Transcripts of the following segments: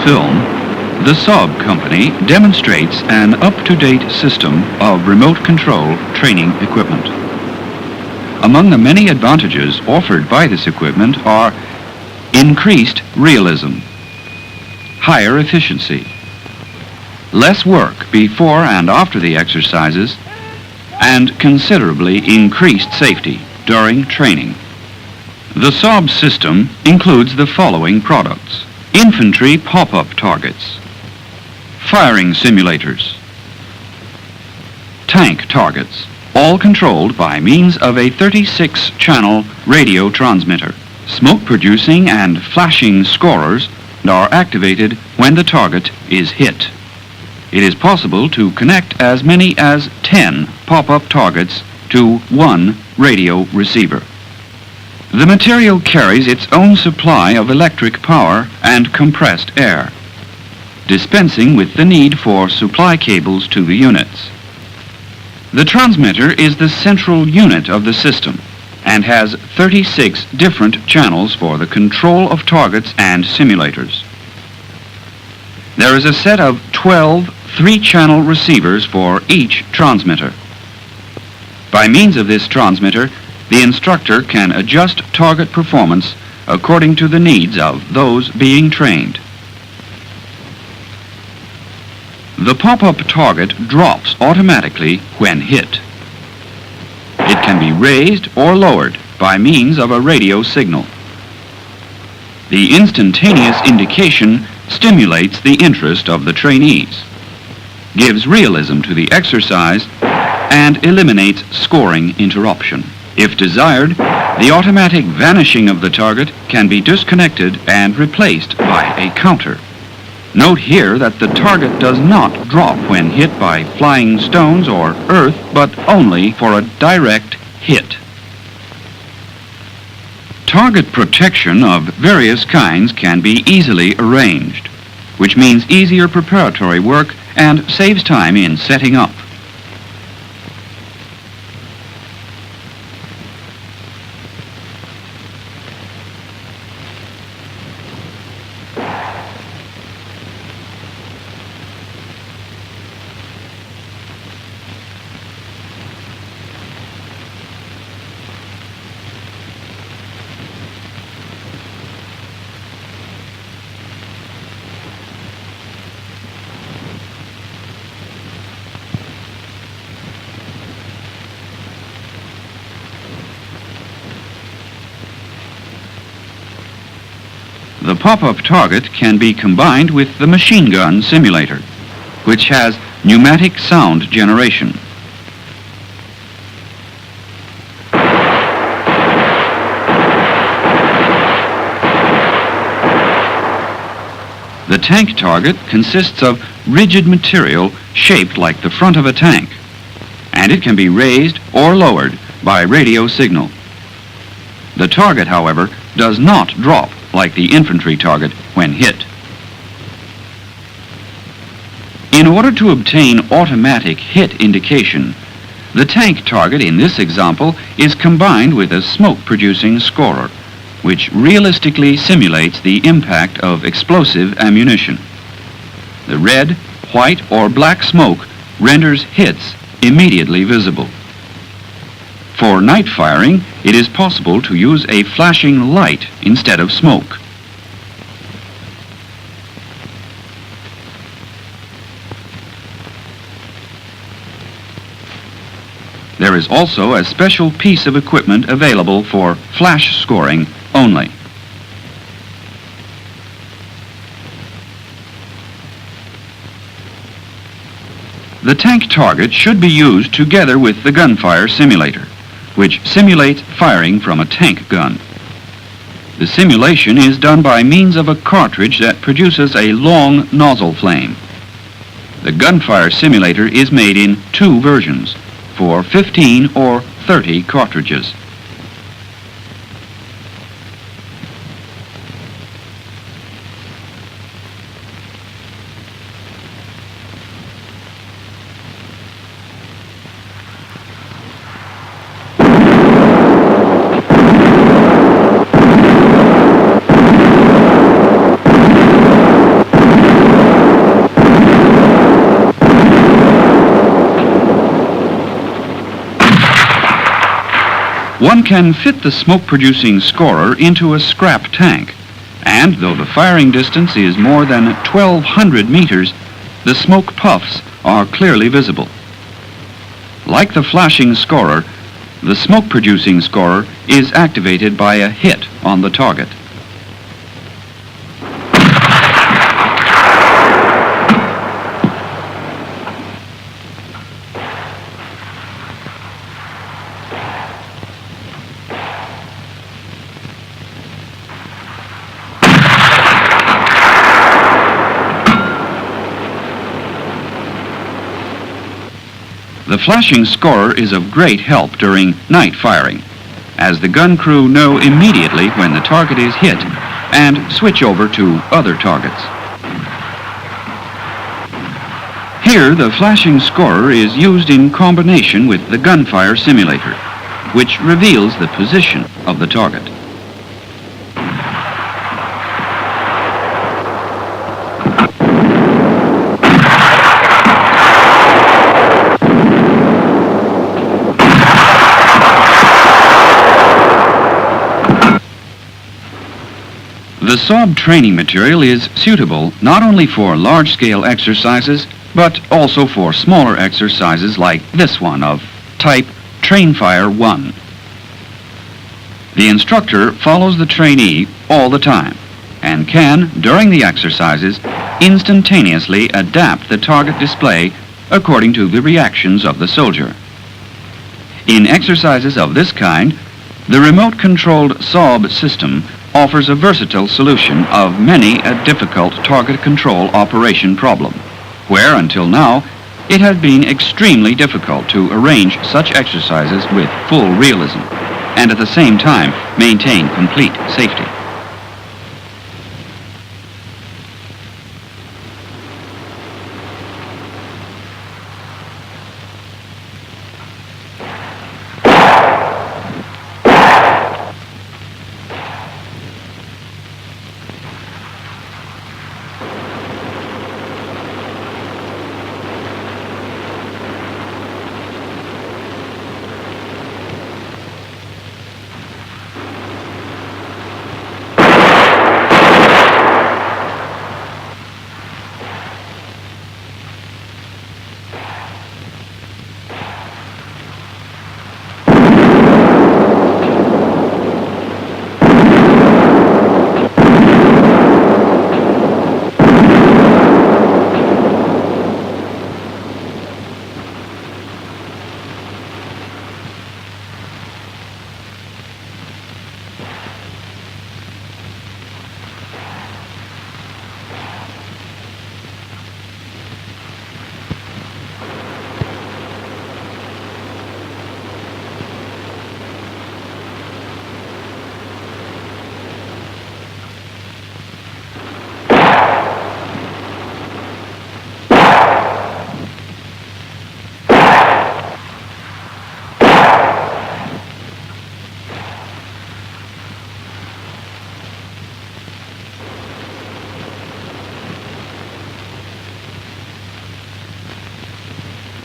film, the Saab company demonstrates an up-to-date system of remote control training equipment. Among the many advantages offered by this equipment are increased realism, higher efficiency, less work before and after the exercises, and considerably increased safety during training. The Saab system includes the following products: infantry pop-up targets, firing simulators, tank targets, all controlled by means of a 36-channel radio transmitter. Smoke-producing and flashing scorers are activated when the target is hit. It is possible to connect as many as 10 pop-up targets to one radio receiver. The material carries its own supply of electric power and compressed air, dispensing with the need for supply cables to the units. The transmitter is the central unit of the system and has 36 different channels for the control of targets and simulators. There is a set of 12 3-channel receivers for each transmitter. By means of this transmitter, the instructor can adjust target performance according to the needs of those being trained. The pop-up target drops automatically when hit. It can be raised or lowered by means of a radio signal. The instantaneous indication stimulates the interest of the trainees, gives realism to the exercise, and eliminates scoring interruption. If desired, the automatic vanishing of the target can be disconnected and replaced by a counter. Note here that the target does not drop when hit by flying stones or earth, but only for a direct hit. Target protection of various kinds can be easily arranged, which means easier preparatory work and saves time in setting up. The pop-up target can be combined with the machine gun simulator, which has pneumatic sound generation. The tank target consists of rigid material shaped like the front of a tank, and it can be raised or lowered by radio signal. The target, however, does not drop like the infantry target when hit. In order to obtain automatic hit indication, the tank target in this example is combined with a smoke-producing scorer, which realistically simulates the impact of explosive ammunition. The red, white, or black smoke renders hits immediately visible. For night firing, it is possible to use a flashing light instead of smoke. There is also a special piece of equipment available for flash scoring only. The tank target should be used together with the gunfire simulator, which simulates firing from a tank gun. The simulation is done by means of a cartridge that produces a long nozzle flame. The gunfire simulator is made in 2 versions, for 15 or 30 cartridges. One can fit the smoke-producing scorer into a scrap tank, and though the firing distance is more than 1,200 meters, the smoke puffs are clearly visible. Like the flashing scorer, the smoke-producing scorer is activated by a hit on the target. The flashing scorer is of great help during night firing, as the gun crew know immediately when the target is hit and switch over to other targets. Here, the flashing scorer is used in combination with the gunfire simulator, which reveals the position of the target. The Saab training material is suitable not only for large-scale exercises, but also for smaller exercises like this one of type Train Fire 1. The instructor follows the trainee all the time and can, during the exercises, instantaneously adapt the target display according to the reactions of the soldier. In exercises of this kind, the remote-controlled Saab system offers a versatile solution of many a difficult target control operation problem, where until now it has been extremely difficult to arrange such exercises with full realism and at the same time maintain complete safety.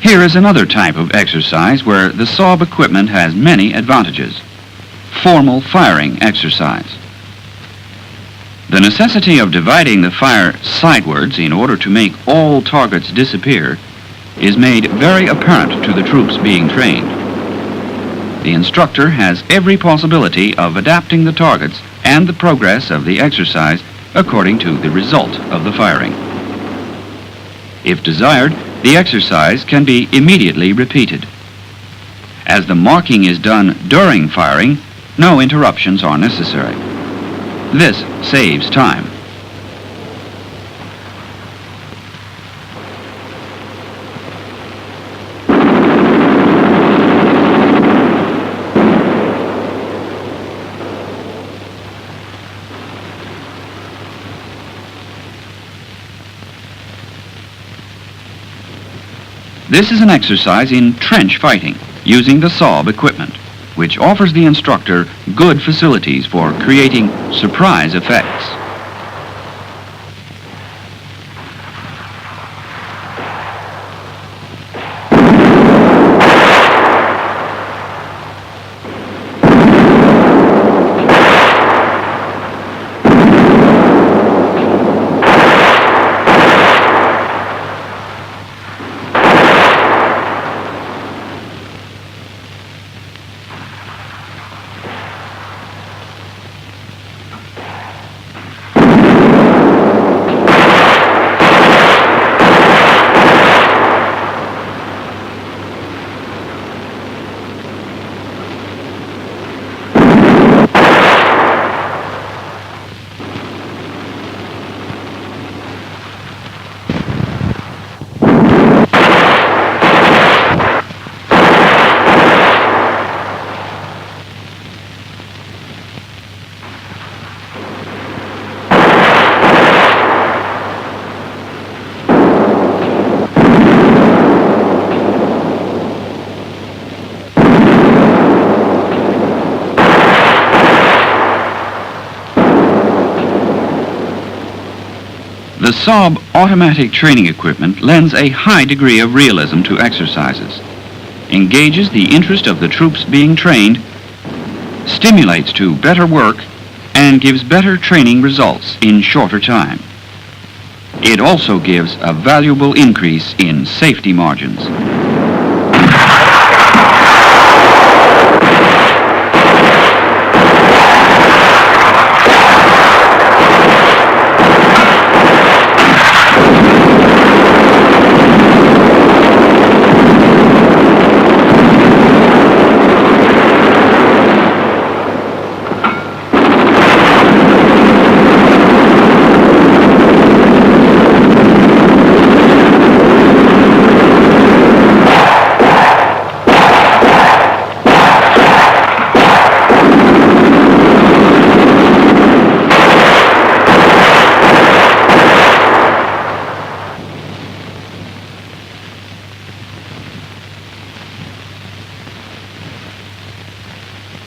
Here is another type of exercise where the Saab equipment has many advantages. Formal firing exercise. The necessity of dividing the fire sidewards in order to make all targets disappear is made very apparent to the troops being trained. The instructor has every possibility of adapting the targets and the progress of the exercise according to the result of the firing. If desired, the exercise can be immediately repeated. As the marking is done during firing, no interruptions are necessary. This saves time. This is an exercise in trench fighting using the Saab equipment, which offers the instructor good facilities for creating surprise effects. Saab automatic training equipment lends a high degree of realism to exercises, engages the interest of the troops being trained, stimulates to better work, and gives better training results in shorter time. It also gives a valuable increase in safety margins.